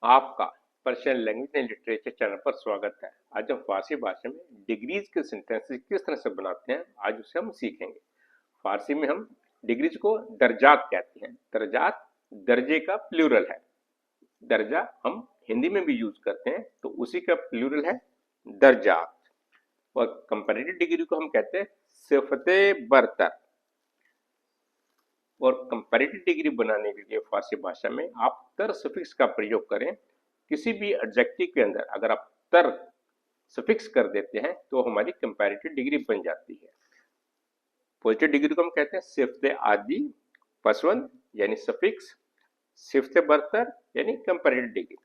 आपका Persian language and literature channel पर स्वागत है। आज हम फारसी भाषा में डिग्रीज के सेंटेंसेस किस तरह से बनाते हैं, आज उसे हम सीखेंगे। फारसी में हम डिग्रीज को दर्जात कहते हैं। दर्जात दर्जे का प्लूरल है। दर्जा हम हिंदी में भी यूज करते हैं, तो उसी का प्लूरल है दर्जात। और कंपैरेटिव डिग्री को हम कहते हैं सिफते बरतर। और कंपैरेटिव डिग्री बनाने के लिए फारसी भाषा में आप तर सफिक्स का प्रयोग करें। किसी भी एडजेक्टिव के अंदर अगर आप तर सफिक्स कर देते हैं तो हमारी कंपैरेटिव डिग्री बन जाती है। पॉजिटिव डिग्री को हम कहते हैं सिफ्ते आदि पसवंत यानी सफिक्स, सिफ्ते बरतर यानी कंपैरेटिव डिग्री।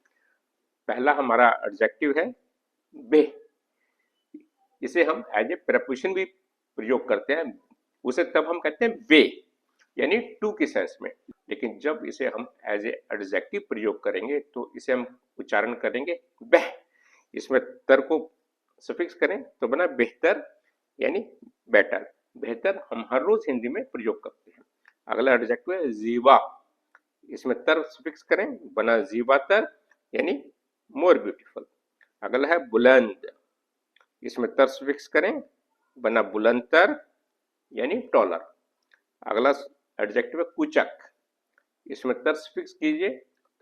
पहला हमारा एडजेक्टिव है बे। इसे हम एज ए प्रेपोजिशन भी प्रयोग करते हैं, उसे तब हम कहते हैं बे यानी टू की सेंस में। लेकिन जब इसे हम एज ए एडजेक्टिव प्रयोग करेंगे तो इसे हम उच्चारण करेंगे बह। इसमें तर को सफिक्स करें तो बना बेहतर यानी बेटर। बेहतर हम हर रोज हिंदी में प्रयोग करते हैं। अगला एडजेक्टिव है जीवा। इसमें तर सफिक्स करें बना जीवातर यानी मोर ब्यूटीफुल। अगला है बुलंद। इसमें तर सफिक्स करें बना बुलंदतर यानी टॉलर। अगला एडजेक्टिव है कुचक। इसमें तर फिक्स कीजिए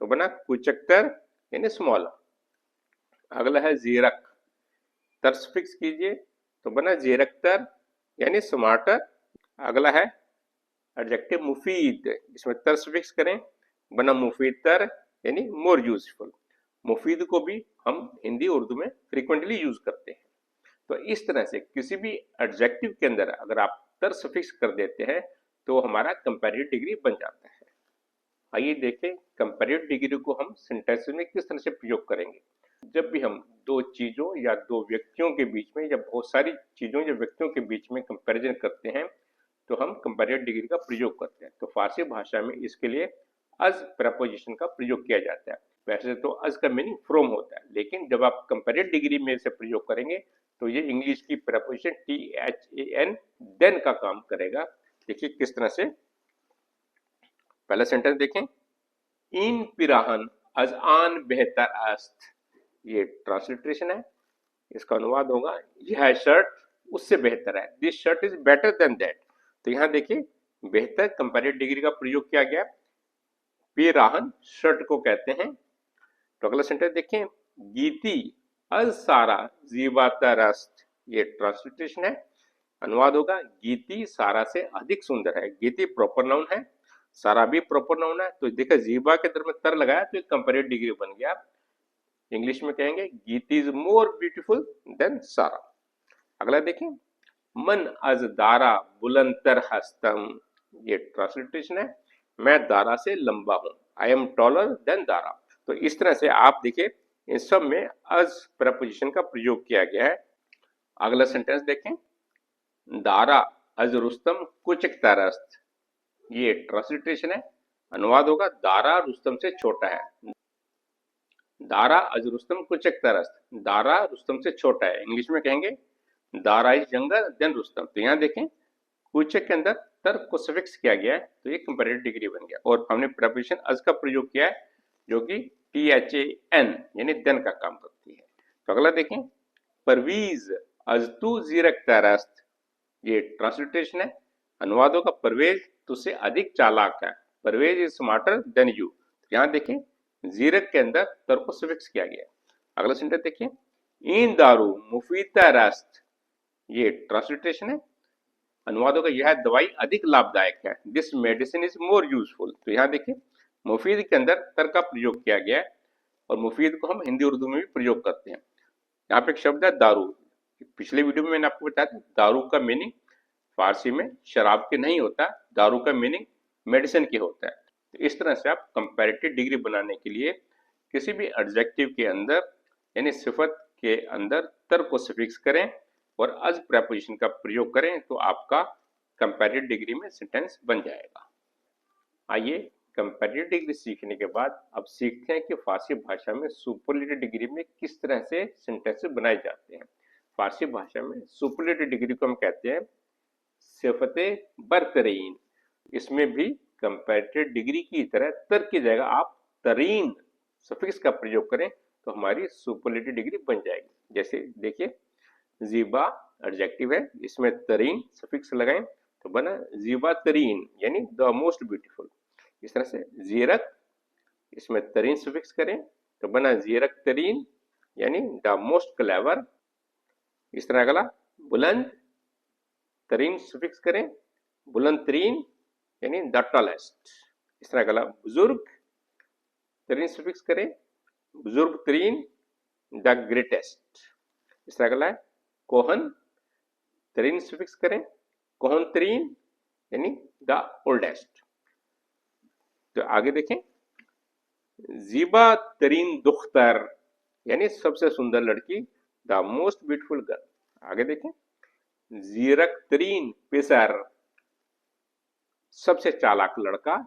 तो बना कुचकतर यानी स्मॉल। अगला है जीरक। तर्स फिक्स कीजिए तो बना जीरकतर यानी स्मार्टर। अगला है एडजेक्टिव मुफीद। इसमें तर्स फिक्स करें बना मुफीदतर यानी मोर यूजफुल। मुफीद को भी हम हिंदी उर्दू में फ्रीक्वेंटली यूज करते हैं। तो इस तरह से किसी भी एडजेक्टिव के अंदर अगर आप तर्स फिक्स कर देते हैं तो हमारा कंपैरेटिव डिग्री बन जाता है। आइए देखें कंपैरेटिव डिग्री को हम सेंटेंसेस में किस तरह से प्रयोग करेंगे। जब भी हम दो चीजों या दो व्यक्तियों के बीच में या बहुत सारी चीजों या व्यक्तियों के बीच में कंपैरिजन करते हैं तो हम कंपैरेटिव डिग्री का प्रयोग करते हैं। तो फारसी भाषा में इसके लिए अज प्रपोजिशन का प्रयोग किया जाता है। वैसे तो अज का मीनिंग फ्रॉम होता है, लेकिन जब आप कंपैरेटिव डिग्री में इसे प्रयोग करेंगे तो ये इंग्लिश की प्रपोजिशन THAN देन का काम करेगा। देखिए किस तरह से। पहला सेंटेंस देखें, इन पिराहन अज आन बेहतर अस्त। ये ट्रांसलिट्रेशन है। इसका अनुवाद होगा यह शर्ट उससे बेहतर है। This shirt is better than that. तो यहाँ देखिए बेहतर कंपैरेटिव डिग्री का प्रयोग किया गया। पिराहन शर्ट को कहते हैं। तो अगला सेंटेंस देखें, गीती अज सारा जीवातर अस्त। ये ट्रांसलिट्रेशन है। अनुवाद होगा गीती सारा से अधिक सुंदर है। गीती प्रॉपर नाउन है, सारा भी प्रॉपर नाउन है। तो देखा जीवा के दर में तर लगाया तो एक कंपैरेटिव डिग्री बन गया। इंग्लिश में कहेंगे गीती इज मोर ब्यूटीफुल देन सारा। अगला देखें, मन अज दारा बुलंदतर हस्तम। ये ट्रांसलिट्रेशन है, मैं दारा से लंबा हूं। I am taller than Dara. तो इस तरह से आप देखिए इन सब में अज प्रपोजिशन का प्रयोग किया गया है। अगला सेंटेंस देखें, दारा अज रुस्तम कुचक तरस्त। ये ट्रांसलिट्रेशन है। अनुवाद होगा दारा रुस्तम से छोटा है। दारा अज रुस्तम कुचक तरस्त। दारा रुस्तम से छोटा है। इंग्लिश में कहेंगे Dara is younger than Rustam. तो यहाँ देखें कुचक के अंदर तर को सफिक्स किया गया है, तो ये कंपैरेटिव डिग्री बन गया। और हमने प्रपोजिशन अज का प्रयोग किया है जो कि THAN यानी देन का काम करती है। तो अगला देखें, परवीज अज तू जीरक तरस्त। ये ट्रांसलिट्रेशन है। अनुवाद होगा परवेज तुझसे अधिक चालाक है। Parvez is smarter than you. यहाँ देखें जीरक के अंदर तर को सफिक्स किया गया। अगला सेंटेंस देखिए, इन दारू मुफीदा रस्त। ये ट्रांसलिट्रेशन है। अनुवाद होगा यह दवाई अधिक लाभदायक है। This medicine is more useful. तो यहाँ देखिए मुफीद के अंदर तर का प्रयोग किया गया है और मुफीद को हम हिंदी उर्दू में भी प्रयोग करते हैं। यहाँ पे एक शब्द है दारू। पिछले वीडियो में मैंने आपको बताया था दारू का मीनिंग फारसी में शराब के नहीं होता, दारू का मीनिंग मेडिसिन के होता है। तो इस तरह से आप कंपैरेटिव डिग्री बनाने के लिए किसी भी एडजेक्टिव के अंदर यानी सिफत के अंदर तर को सफिक्स करें और अज प्रेपोजिशन का प्रयोग करें तो आपका कंपैरेटिव डिग्री में सेंटेंस बन जाएगा। आइए कंपैरेटिव डिग्री सीखने के बाद अब सीखते हैं कि फारसी भाषा में सुपरलेटिव डिग्री में किस तरह से सेंटेंसेस बनाए जाते हैं। फारसी भाषा में सुपरलेटिव डिग्री को हम कहते हैं सिफते बरतरीन। इसमें भी कंपैरेटिव डिग्री की तरह तर की जगह आप तरीन सफिक्स का प्रयोग करें तो हमारी सुपरलेटिव डिग्री बन जाएगी। जैसे देखिए, जीबा एडजेक्टिव है, इसमें तरीन सफिक्स लगाएं तो बना जीबा तरीन यानी द मोस्ट ब्यूटीफुल। इस तरह से जीरक, इसमें तरीन सफिक्स करें तो बना जीरक तरीन यानी द मोस्ट क्लेवर। इस तरह अगला बुलंद, तरीन सफिक्स करें, बुलंद तरीन यानी द टॉलेस्ट। इस तरह अगला बुजुर्ग, तरीन सफिक्स करें, बुजुर्ग तरीन द ग्रेटेस्ट। इस तरह अगला है कोहन, तरीन सफिक्स करें, कोहन तरीन यानी द ओल्डेस्ट। तो आगे देखें, जीबा तरीन दुख्तर यानी सबसे सुंदर लड़की, द मोस्ट ब्यूटीफुल गर्ल। आगे देखें, जीरक तरीन पेसर सबसे चालाक लड़का,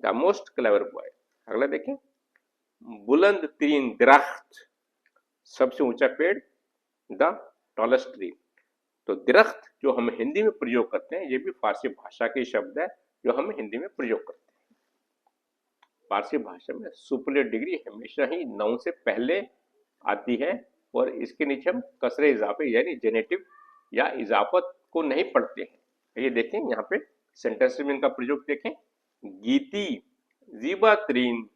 द मोस्ट क्लेवर बॉय। अगला देखें, बुलंद तरीन दरख्त सबसे ऊंचा पेड़, द टॉलेस्ट ट्री। तो दरख्त जो हम हिंदी में प्रयोग करते हैं, ये भी फारसी भाषा के शब्द है जो हम हिंदी में प्रयोग करते हैं। फारसी भाषा में सुपरलेटिव डिग्री हमेशा ही नाउन से पहले आती है और इसके नीचे हम कसरे इजाफे यानी जेनेटिव या इजाफत को नहीं पढ़ते हैं। ये देखें, यहाँ पे सेंटेंस में इनका प्रयोग देखें, गीती जीबा तरीन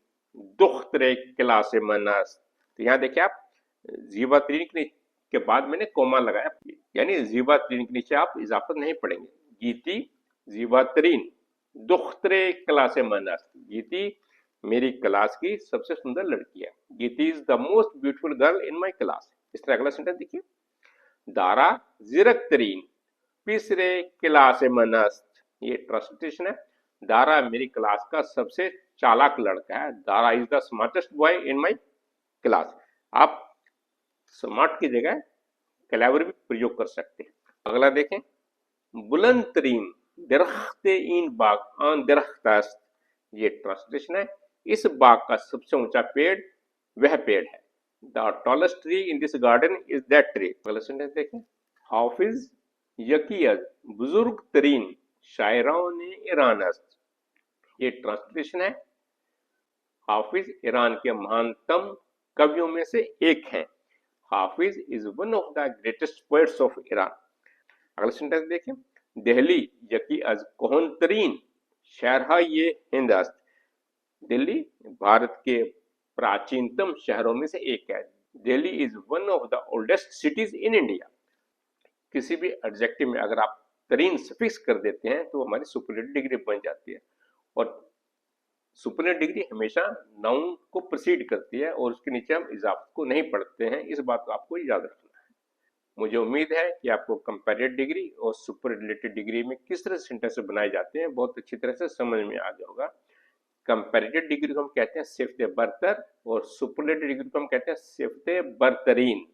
दुख्तरे क्लास मनस। तो यहाँ देखिए आप, जीबा तरीन के बाद मैंने कोमा लगाया, यानी जीबा तरीन के नीचे आप इजाफत नहीं पढ़ेंगे। गीती जीबा तरीन दुख्तरे क्लास मनस, गीती मेरी क्लास की सबसे सुंदर लड़की है। Geeti is the most beautiful girl in my class. इस तरह अगला सेंटेंस देखिए, दारा जिरक तरीन तीसरे क्लास मनस। ये ट्रांसलेशन है, दारा मेरी क्लास का सबसे चालाक लड़का है। Dara is the smartest boy in my class. आप स्मार्ट की जगह क्लेवर भी प्रयोग कर सकते हैं। अगला देखें, बुलंद तरीन दरख्त इन बाग आन दरख्त। ये ट्रांसलेशन है, इस बाग का सबसे ऊंचा पेड़ वह पेड़ है। The tallest tree in this garden is that tree. अगला सेंटेंस देखें, हाफिज यकीयत बुजुर्ग तरीन शायरान ईरान अस्त। ये ट्रांसलेशन है, हाफिज ईरान के महानतम कवियों में से एक हैं। Hafiz is one of the greatest poets of Iran. अगला सेंटेंस देखें, दिल्ली यकी अज कोहन तरीन शहर ये हिंद अस्त। दिल्ली भारत के प्राचीनतम शहरों में से एक है। Delhi is one of the oldest cities in India. किसी भी एडजेक्टिव में अगर आप तरीन सफिक्स कर देते हैं तो हमारी सुपरलेटिव डिग्री बन जाती है। और सुपरलेटिव डिग्री हमेशा नाउन को प्रीसीड करती है और उसके नीचे हम इजाफत को नहीं पढ़ते हैं। इस बात को आपको याद रखना है। मुझे उम्मीद है कि आपको कंपैरेटिव डिग्री और सुपरलेटिव डिग्री में किस तरह से सेंटेंस बनाए जाते हैं बहुत अच्छी तरह से समझ में आ गया होगा। कंपैरेटिव डिग्री को हम कहते हैं सिफ्ते बरतर और सुपरलेटिव डिग्री को हम कहते हैं सिफ्ते बरतरीन।